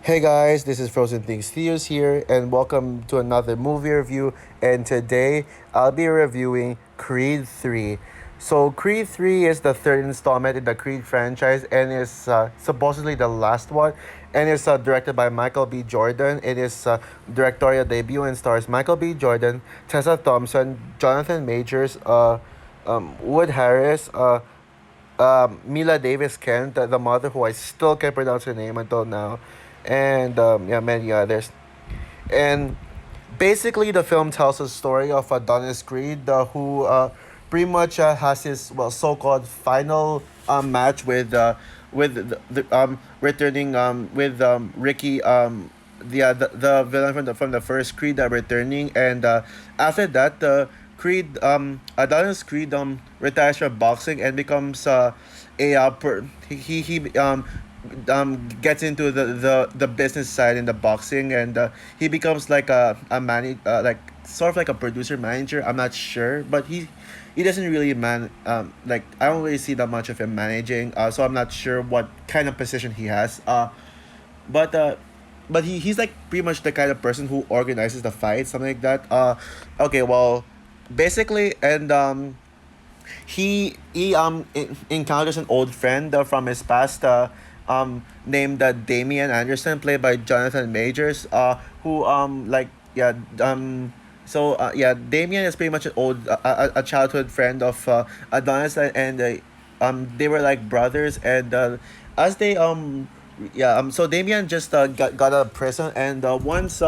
Hey guys, this is Frozen Things Theos here, and welcome to another movie review. And today I'll be reviewing Creed 3. So, Creed 3 is the third installment in the Creed franchise and is supposedly the last one. And it's directed by Michael B. Jordan. It is directorial debut and stars Michael B. Jordan, Tessa Thompson, Jonathan Majors, Wood Harris, Mila Davis Kent, the mother who I still can't pronounce her name until now, and yeah, many others. And basically, the film tells a story of Adonis Creed, who pretty much has his so-called final match with returning with Ricky the villain from the first Creed returning, and after that Adonis Creed retires from boxing and becomes gets into the business side in the boxing, and he becomes like like sort of like a producer manager. I'm not sure, but he doesn't really like I don't really see that much of him managing. So I'm not sure what kind of position he has. But he's like pretty much the kind of person who organizes the fight, something like that. Okay, well, basically, and he encounters an old friend from his past, named Damian Anderson, played by Jonathan Majors, who yeah, Damian is pretty much an old a childhood friend of Adonis, and they were like brothers, and as they so Damian just got out of prison, and once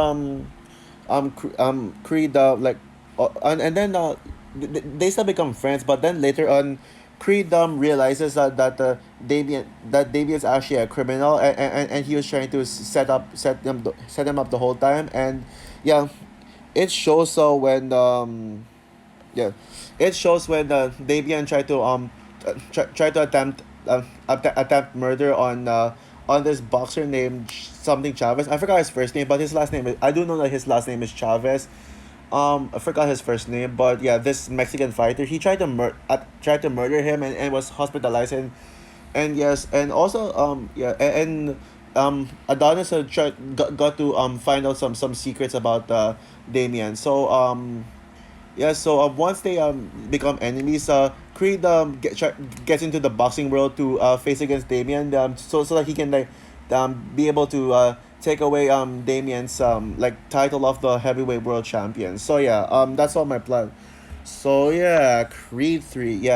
Creed and then they still become friends, but then later on Creed realizes that Damien's actually a criminal, and he was trying to set him up the whole time. And yeah, it shows when yeah it shows when Damien tried to try to attempt murder on this boxer named something Chavez. I forgot his first name, but his last name I do know that his last name is Chavez. I forgot his first name, but yeah, this Mexican fighter, he tried to murder him, and was hospitalized, and yes, and also Adonis got to find out some secrets about Damien. So yeah, so once they become enemies, Creed gets into the boxing world to face against Damien, so that he can like be able to take away Damien's title of the heavyweight world champion. So yeah, that's all my plan. So yeah, Creed 3.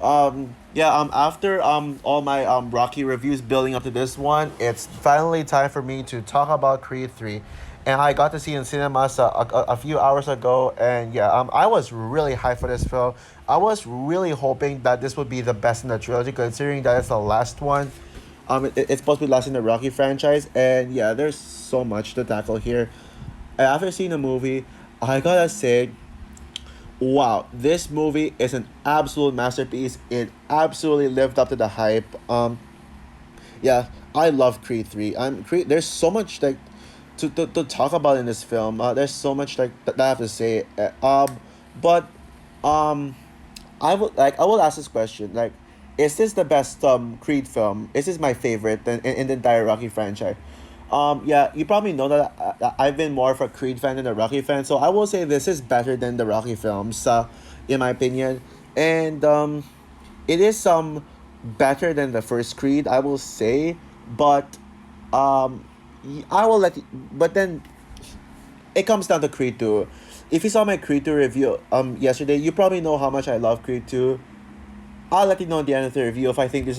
After all my Rocky reviews building up to this one, it's finally time for me to talk about Creed 3. And I got to see it in cinemas a few hours ago, and yeah, I was really hyped for this film. I was really hoping that this would be the best in the trilogy, considering that it's the last one. It's supposed to be last in the Rocky franchise, and yeah, there's so much to tackle here. After seeing the movie, I gotta say, wow, this movie is an absolute masterpiece. It absolutely lived up to the hype. Yeah, I love Creed 3. There's so much like to talk about in this film. There's so much like that I have to say. But um I will ask this question, like, is this the best Creed film? Is this my favorite in the entire Rocky franchise? Yeah, you probably know that I've been more of a Creed fan than a Rocky fan, so I will say this is better than the Rocky films, in my opinion. And it is better than the first Creed, I will say, but I will let you, but then it comes down to Creed 2. If you saw my Creed 2 review yesterday, you probably know how much I love Creed 2. I'll let you know at the end of the review if I think if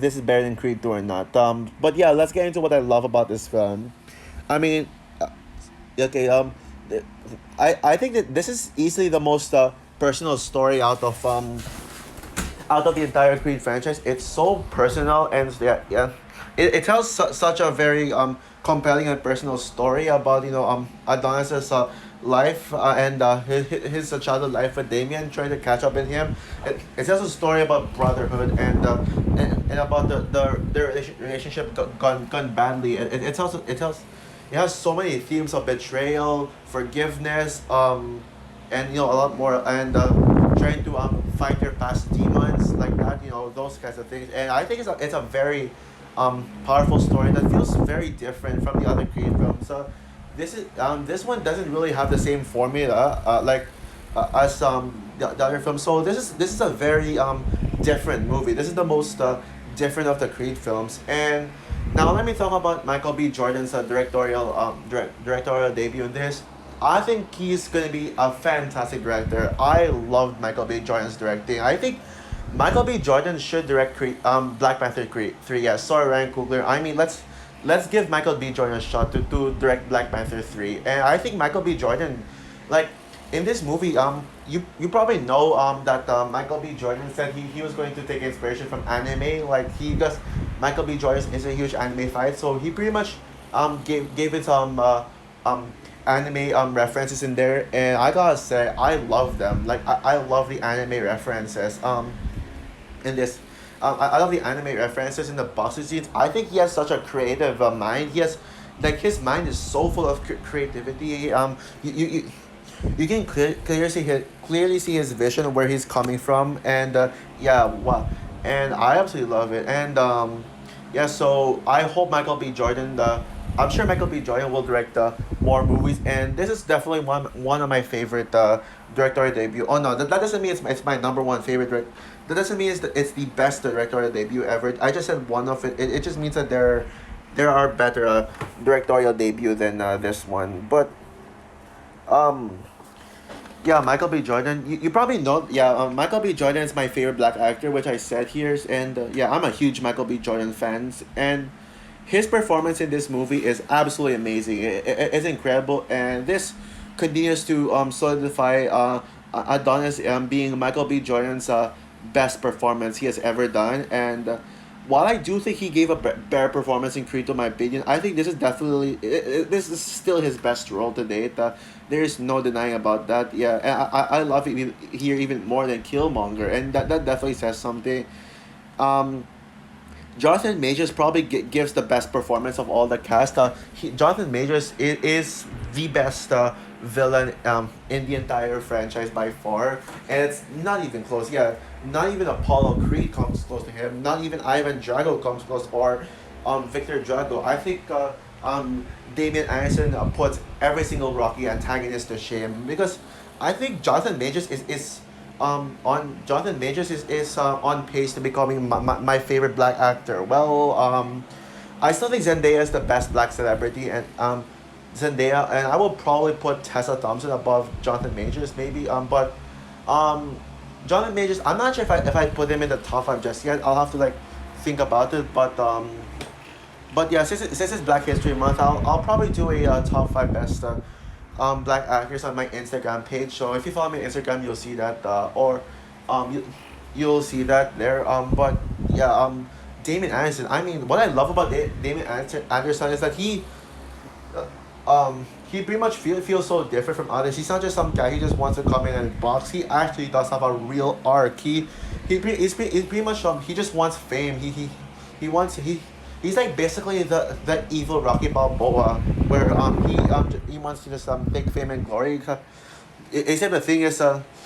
this is better than Creed 2 or not. But yeah, let's get into what I love about this film. I mean, okay, th- I think that this is easily the most personal story out of the entire Creed franchise. It's so personal, and yeah, it tells such a very compelling and personal story about Adonis's life, and his childhood life with Damien trying to catch up in him. It tells a story about brotherhood, and about their relationship gone badly. It has so many themes of betrayal, forgiveness, and a lot more, and trying to fight your past demons, like that, those kinds of things. And I think it's a very powerful story that feels very different from the other Creed films. So this one doesn't really have the same formula as the other films. So this is a very different movie. This is the most different of the Creed films. And now let me talk about Michael B. Jordan's directorial debut in this. I think he's gonna be a fantastic director. I loved Michael B. Jordan's directing. I think Michael B. Jordan should direct Black Panther 3. Yeah, sorry Ryan Coogler. I mean, let's give Michael B. Jordan a shot to direct Black Panther 3. And I think Michael B. Jordan, like in this movie, you probably know that Michael B. Jordan said he was going to take inspiration from anime. Like he does, Michael B. Jordan is a huge anime fan, so he pretty much gave it some um anime references in there, and I gotta say I love them. Like I love the anime references in this. I love the anime references in the boxing scenes. I think he has such a creative mind. He has, like, his mind is so full of creativity. You can clearly see his vision where he's coming from, and yeah, wow, and I absolutely love it. And yeah, so I hope Michael B. Jordan. I'm sure Michael B. Jordan will direct more movies, and this is definitely one of my favorite directorial debut. Oh no, that doesn't mean it's my number one favorite. That doesn't mean it's the best directorial debut ever. I just said one of it. It just means that there are better directorial debut than this one. But um yeah, Michael B. Jordan. You probably know. Yeah, Michael B. Jordan is my favorite black actor, which I said here. And yeah, I'm a huge Michael B. Jordan fan. And his performance in this movie is absolutely amazing. It's incredible. And this continues to solidify Adonis being Michael B. Jordan's best performance he has ever done. And while I do think he gave a better performance in Creed, in my opinion, I think this is definitely this is still his best role to date. There is no denying about that. Yeah, and I love it here even more than Killmonger, and that definitely says something. Um, Jonathan Majors probably gives the best performance of all the cast. Jonathan Majors is the best villain in the entire franchise by far, and it's not even close. Yeah, not even Apollo Creed comes close to him. Not even Ivan Drago comes close, or Victor Drago. I think Damian Anderson puts every single Rocky antagonist to shame, because I think Jonathan Majors is on pace to becoming my favorite black actor. Well, I still think Zendaya is the best black celebrity, and Zendaya, and I will probably put Tessa Thompson above Jonathan Majors, maybe. But um, Jonathan Majors, I'm not sure if I put him in the top five just yet. I'll have to like think about it. But yeah, since it's Black History Month, I'll probably do a top five best black actors on my Instagram page. So if you follow me on Instagram, you'll see that or you'll see that there. But yeah, Damien Anderson. I mean, what I love about Anderson is that he pretty much feels so different from others. He's not just some guy. He just wants to come in and box. He actually does have a real arc. He's pretty much he just wants fame. He wants he's like basically the evil Rocky Balboa, where he wants to just take fame and glory. Except the thing is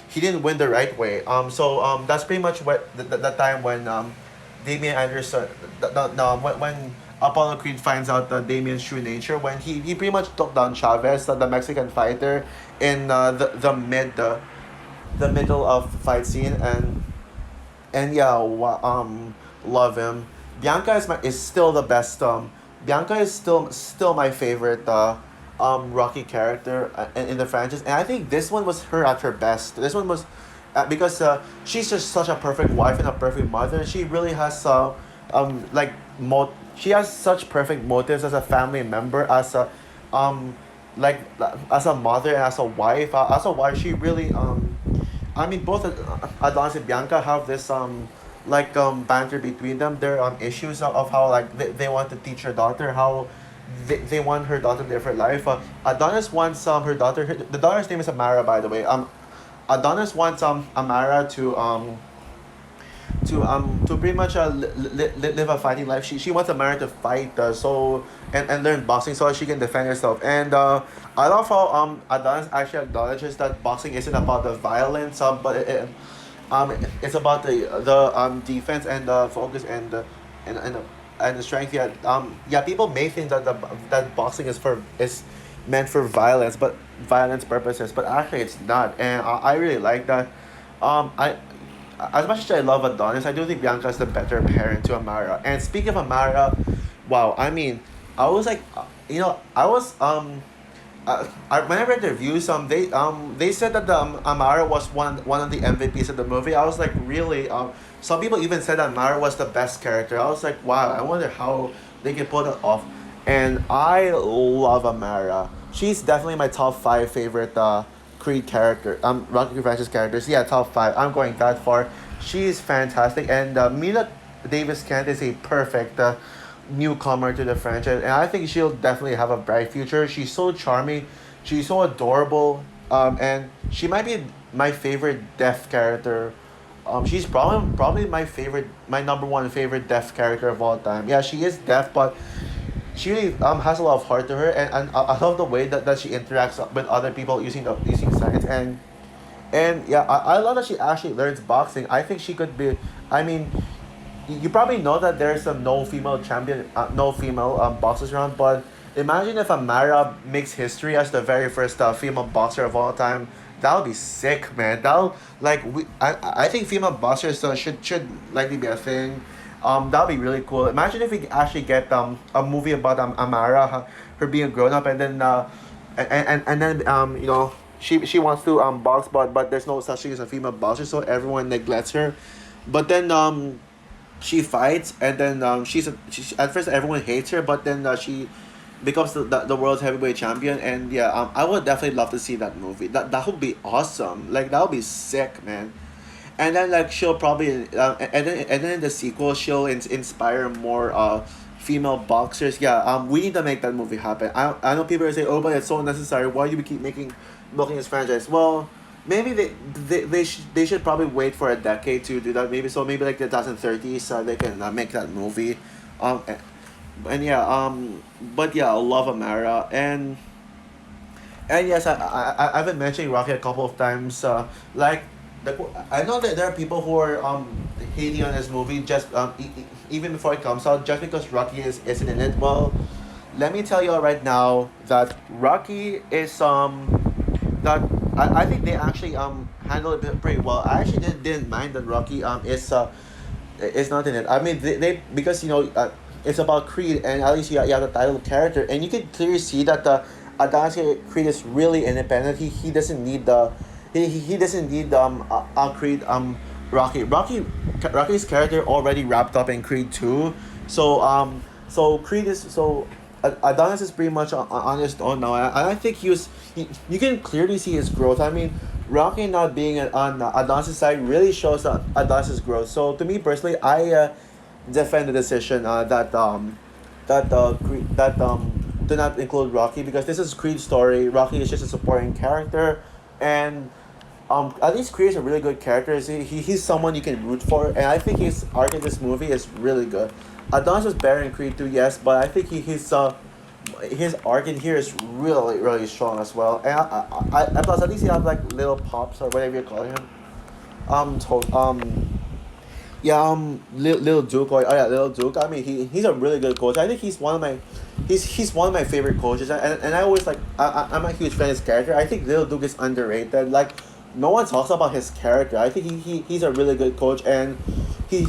he didn't win the right way. So that's pretty much what the time when Damian Anderson when Apollo Creed finds out Damian's true nature, when he pretty much took down Chavez, the Mexican fighter, in the middle of the fight scene. And yeah, love him. Bianca is still the best. Bianca is still my favorite Rocky character in the franchise, and I think this one was her at her best. This one was because she's just such a perfect wife and a perfect mother. She really has like she has such perfect motives as a family member, as a like as a mother and as a wife. As a wife, she really I mean, both Adonis and Bianca have this like banter between them. There are issues of how like they want to teach her daughter how they want her daughter to live her life. Adonis wants the daughter's name is Amara, by the way. Adonis wants Amara to pretty much live a fighting life. She wants Amara to fight and learn boxing so she can defend herself. And I love how Adonis actually acknowledges that boxing isn't about the violence, but it's about the defense and the focus and and the strength. Yeah, yeah. People may think that that boxing is meant for violence, but violence purposes. But actually, it's not, and I really like that. I as much as I love Adonis, I do think Bianca is the better parent to Amara. And speaking of Amara, wow, I mean, I was like, I was when I read the reviews, they said that Amara was one of the MVPs of the movie. I was like, really? Some people even said that Amara was the best character. I was like, wow. I wonder how they can pull it off. And I love Amara. She's definitely my top five favorite Creed character. Rocky franchise characters. Yeah, top five. I'm going that far. She's fantastic, and Mila Davis Kent is a perfect newcomer to the franchise, and I think she'll definitely have a bright future. She's so charming, she's so adorable, and she might be my favorite deaf character. She's probably my number one favorite deaf character of all time. Yeah, she is deaf, but she really has a lot of heart to her, and I love the way that she interacts with other people using signs, and yeah, I love that she actually learns boxing. I think she could be. I mean, you probably know that there's some no female champion, no female boxers around. But imagine if Amara makes history as the very first female boxer of all time. That would be sick, man. I think female boxers should likely be a thing. That would be really cool. Imagine if we actually get a movie about Amara, her being a grown up, and then and then she wants to box, but there's no such thing as a female boxer, so everyone neglects her. But then she fights, and then she's at first everyone hates her, but then she becomes the world's heavyweight champion. And yeah, I would definitely love to see that movie. That would be awesome. Like, that would be sick, man. And then like she'll probably and then in the sequel she'll inspire more female boxers. Yeah, we need to make that movie happen. I know people are saying, oh, but it's so necessary, why do we keep making this franchise? Well, maybe they should probably wait for a decade to do that. Maybe like the 2030s, they can make that movie. And yeah, but yeah, I love Amara. And yes, I've been mentioning Rocky a couple of times. Like, I know that there are people who are hating on this movie just even before it comes out, just because Rocky isn't in it. Well, let me tell you all right now that Rocky is that I think they actually handled it pretty well. I actually didn't mind that Rocky is not in it. I mean, they because it's about Creed, and at least you have the title character, and you can clearly see that the Adonis Creed is really independent. He doesn't need the he doesn't need Creed Rocky's character already wrapped up in Creed 2. So Creed is so Adonis is pretty much on his own now, and I think you can clearly see his growth. I mean, Rocky not being on Adonis' side really shows Adonis' growth. So to me personally, I defend the decision do not include Rocky, because this is Creed's story. Rocky is just a supporting character, and at least Creed is a really good character. He's someone you can root for, and I think his arc in this movie is really good. Adonis was better in Creed 2, yes, but I think his arc in here is really really strong as well. And plus, at least he has like little pops or whatever you call him. To, yeah, Little Duke, or oh yeah, Little Duke. I mean, he's a really good coach. I think he's one of my favorite coaches, and I always I'm a huge fan of his character. I think Little Duke is underrated. Like, no one talks about his character. I think he's a really good coach, and he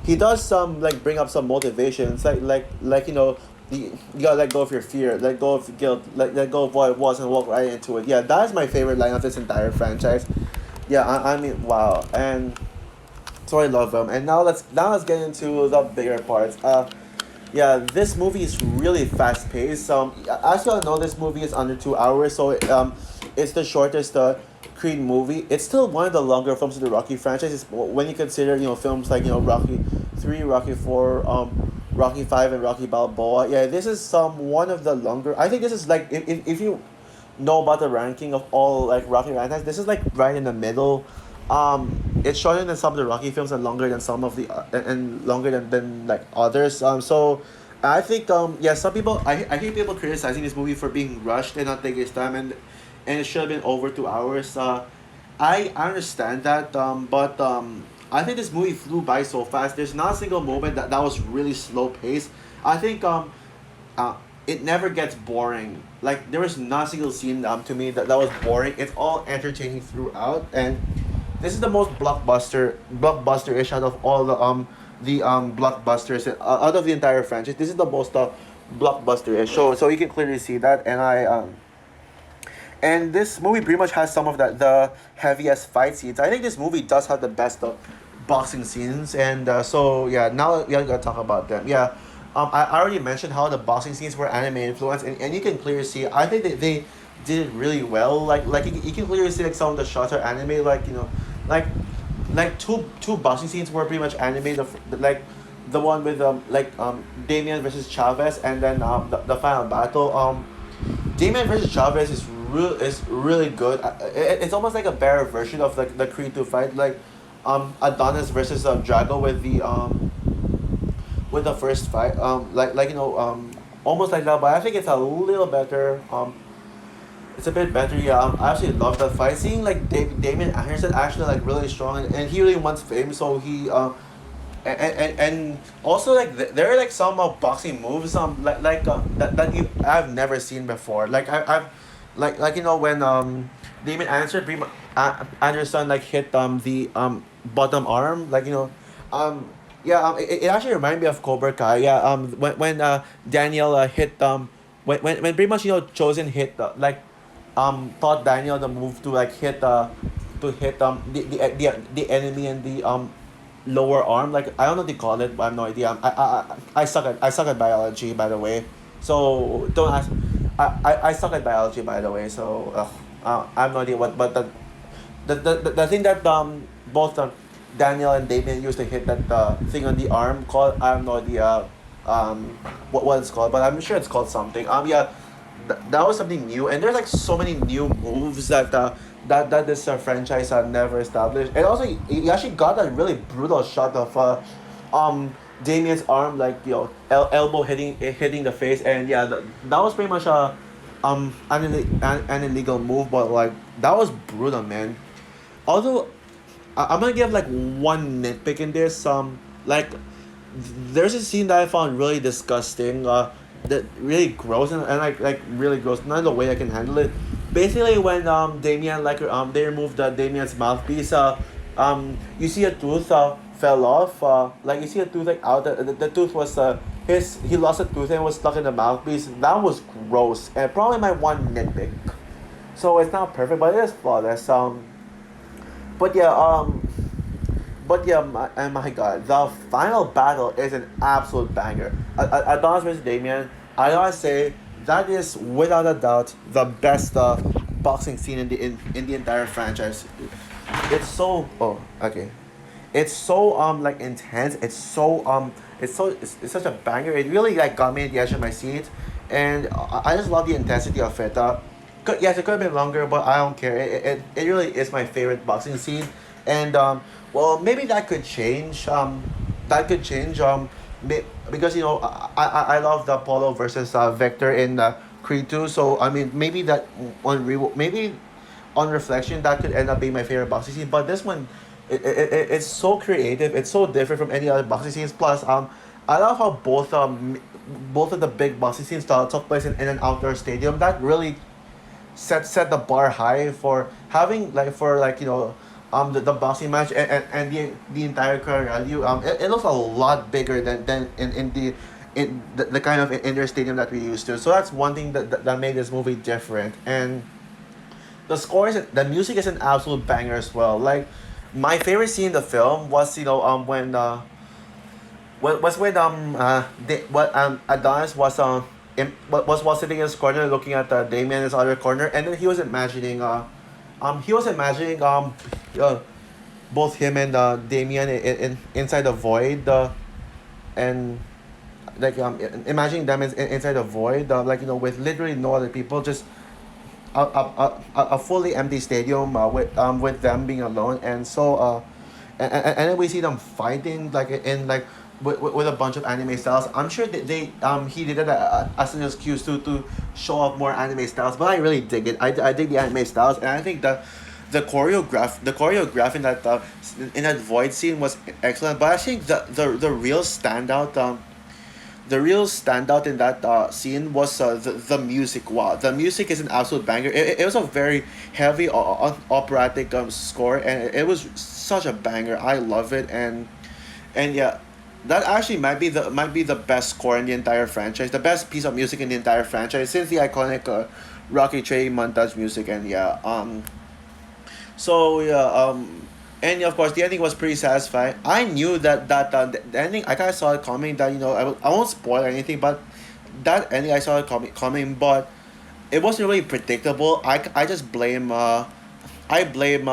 he does some like bring up some motivation. It's you gotta let go of your fear, let go of guilt, let go of what it was, and walk right into it. Yeah, that is my favorite line of this entire franchise. Yeah, I mean, wow. And so I love them. And now let's get into the bigger parts. Yeah, this movie is really fast paced. As you all know, this movie is under 2 hours, so it's the shortest Creed movie. It's still one of the longer films of the Rocky franchise. When you consider films like Rocky 3, Rocky 4, Rocky 5, and Rocky Balboa. Yeah, this is one of the longer. I think this is like if you know about the ranking of all like Rocky franchise, this is like right in the middle. It's shorter than some of the Rocky films, and longer than some of the and longer than like others. So I think yeah, some people I hear people criticizing this movie for being rushed and not taking its time, and it should have been over 2 hours. I understand that, but I think this movie flew by so fast. There's not a single moment that was really slow paced. I think uh, it never gets boring. Like there was not a single scene to me that was boring. It's all entertaining throughout, and this is the most blockbuster-ish out of all the blockbusters out of the entire franchise. This is the most blockbuster-ish. So you can clearly see that, and this movie pretty much has some of the heaviest fight scenes. I think this movie does have the best of boxing scenes, and so yeah, now we gotta talk about them. Yeah, I already mentioned how the boxing scenes were anime influenced, and you can clearly see. I think that they did it really well. Like you can clearly see like some of the shots are anime. Like like two boxing scenes were pretty much anime. Like the one with Damian versus Chavez, and then the final battle. Damien versus Chavez is really good. It's almost like a better version of the Creed 2 fight, like Adonis versus Drago with the first fight. Almost like that, but I think it's a little better. It's a bit better. Yeah, I actually love that fight. Seeing like Damien Anderson actually like really strong, and he really wants fame, so he and also like there are like some boxing moves that you I've never seen before. Like I've when Damon answered Anderson like hit the bottom arm, yeah, it actually reminded me of Cobra Kai. Yeah, when Daniel hit when pretty much Chosen hit taught Daniel the move to like hit the enemy in the lower arm. Like I don't know what they call it, but I have no idea. I suck at biology, by the way. So don't ask. I suck at biology, by the way. So I have no idea what. But the thing that both Daniel and Damien used to hit that thing on the arm called, I have no idea what it's called, but I'm sure it's called something. Yeah, that was something new, and there's like so many new moves that this franchise had never established. And also, you actually got a really brutal shot of Damien's arm, like elbow hitting the face, and yeah, that was pretty much an illegal move, but like that was brutal, man. Although I'm gonna give like one nitpick in this. Like there's a scene that I found really disgusting. That really gross, and like really gross. Not in the way I can handle it. Basically, when Damien they removed Damien's mouthpiece. You see a tooth fell off. Like you see a tooth like out. The tooth was he lost a tooth and was stuck in the mouthpiece. That was gross, and probably my one nitpick. So it's not perfect, but it is flawless. But yeah, and my God, the final battle is an absolute banger. Adonis versus Damien, I gotta say that is without a doubt the best boxing scene in the entire franchise. It's so okay, it's so like intense. It's such a banger. It really like got me at the edge of my seat, and I just love the intensity of it. Yes, it could have been longer, but I don't care. It really is my favorite boxing scene, and well, maybe that could change. That could change. Because I love the Apollo versus Vector in Creed 2. So I mean, maybe maybe on reflection, that could end up being my favorite boxing scene. But this one, it's so creative. It's so different from any other boxing scenes. Plus, I love how both of the big boxing scenes took place in an outdoor stadium. That really set the bar high for having the boxing match, and the entire crowd around you. It looks a lot bigger than in the kind of indoor stadium that we used to. So that's one thing that made this movie different. And the music is an absolute banger as well. Like my favorite scene in the film was when was when Adonis was sitting in his corner looking at Damien in his other corner, and then he was imagining both him and Damien inside the void, and like imagining them inside the void, with literally no other people, just a fully empty stadium with them being alone. And so and then we see them fighting like in like with a bunch of anime styles. I'm sure they he did it as an excuse to show off more anime styles, but I really dig it. I dig the anime styles, and I think that the choreograph in that void scene was excellent. But I think the real standout in that scene was the music. Wow, the music is an absolute banger. It was a very heavy operatic score, and it was such a banger. I love it, and yeah, that actually might be the best score in the entire franchise, the best piece of music in the entire franchise since the iconic Rocky training montage music. And yeah, so yeah, and of course the ending was pretty satisfying. I knew that the ending, I kind of saw it coming. That I won't spoil anything, but that ending I saw it coming, but it wasn't really predictable. I just blame I blame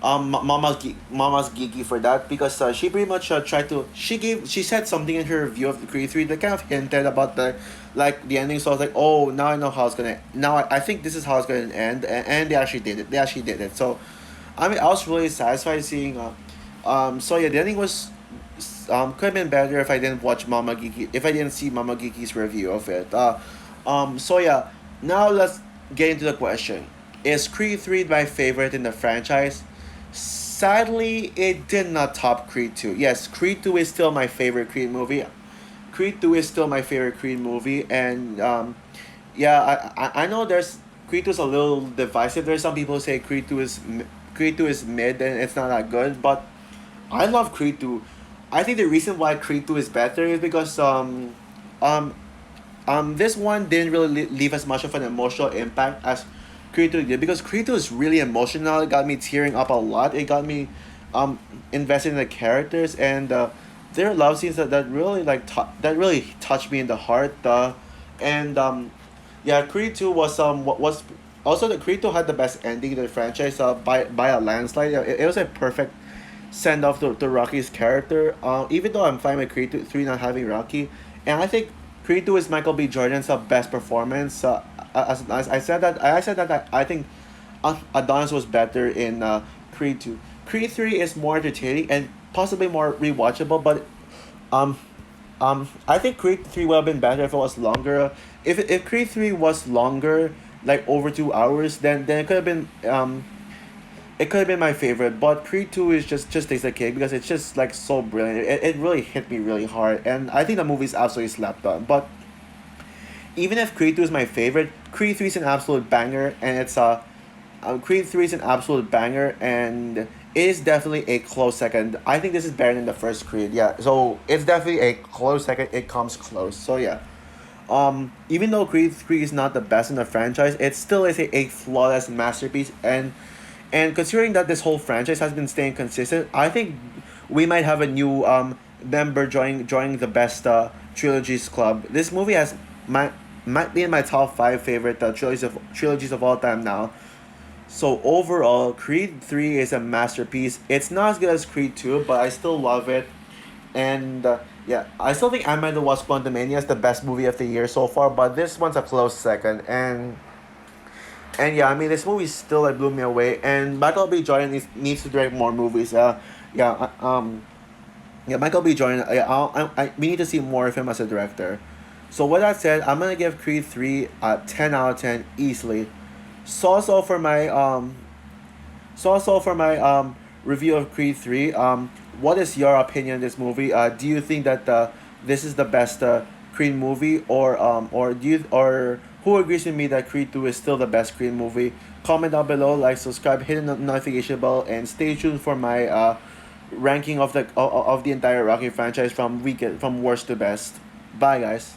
Mama's Gigi for that, because she pretty much tried to she said something in her review of the Creed 3 that kind of hinted about the ending. So I was like, oh, now I know how it's gonna, now I think this is how it's gonna end, and they actually did it. So I mean, I was really satisfied seeing so yeah, the ending was could have been better if I didn't watch Mama Gigi, if I didn't see Mama Gigi's review of it. So yeah, now let's get into the question. Is Creed 3 my favorite in the franchise? Sadly, it did not top Creed 2. Yes, Creed 2 is still my favorite Creed movie. Creed 2 is still my favorite Creed movie, and yeah, I know there's Creed 2 is a little divisive. There's some people who say Creed 2 is mid and it's not that good, but I love Creed 2. I think the reason why Creed 2 is better is because um this one didn't really leave as much of an emotional impact as Creed 2 did, because Creed 2 is really emotional. It got me tearing up a lot. It got me invested in the characters, and there are love scenes that really that really touched me in the heart. And yeah, Creed 2 was also, the Creed 2 had the best ending in the franchise by a landslide. Yeah, it was a perfect send off to Rocky's character. Even though I'm fine with Creed 2, 3 not having Rocky, and I think Creed 2 is Michael B. Jordan's best performance. As I said that I think Adonis was better in Creed 2. Creed 3 is more entertaining and possibly more rewatchable, but um I think Creed 3 would have been better if it was longer. If Creed 3 was longer, like over 2 hours, then it could have been my favorite. But Creed 2 is just takes a cake because it's just like so brilliant. It really hit me really hard, and I think the movie's absolutely slept on. But even if Creed 2 is my favorite, Creed 3 is an absolute banger, and Creed 3 is an absolute banger, and it is definitely a close second. I think this is better than the first Creed. Yeah, so it's definitely a close second. It comes close. So yeah. Even though Creed 3 is not the best in the franchise, it still is a flawless masterpiece, and considering that this whole franchise has been staying consistent, I think we might have a new member joining the best trilogies club. This movie might be in my top five favorite trilogies of all time now. So overall, Creed 3 is a masterpiece. It's not as good as Creed 2, but I still love it. And yeah, I still think Ant-Man and the Wasp: Quantumania is the best movie of the year so far, but this one's a close second. And yeah, I mean, this movie still like blew me away. And Michael B. Jordan needs to direct more movies. Yeah, yeah, Michael B. Jordan. We need to see more of him as a director. So with that said, I'm gonna give Creed 3 a 10 out of 10 easily. So also for my review of Creed 3, what is your opinion on this movie? Do you think that this is the best Creed movie, or who agrees with me that Creed 2 is still the best Creed movie? Comment down below, like, subscribe, hit the notification bell, and stay tuned for my ranking of the entire Rocky franchise from worst to best. Bye guys.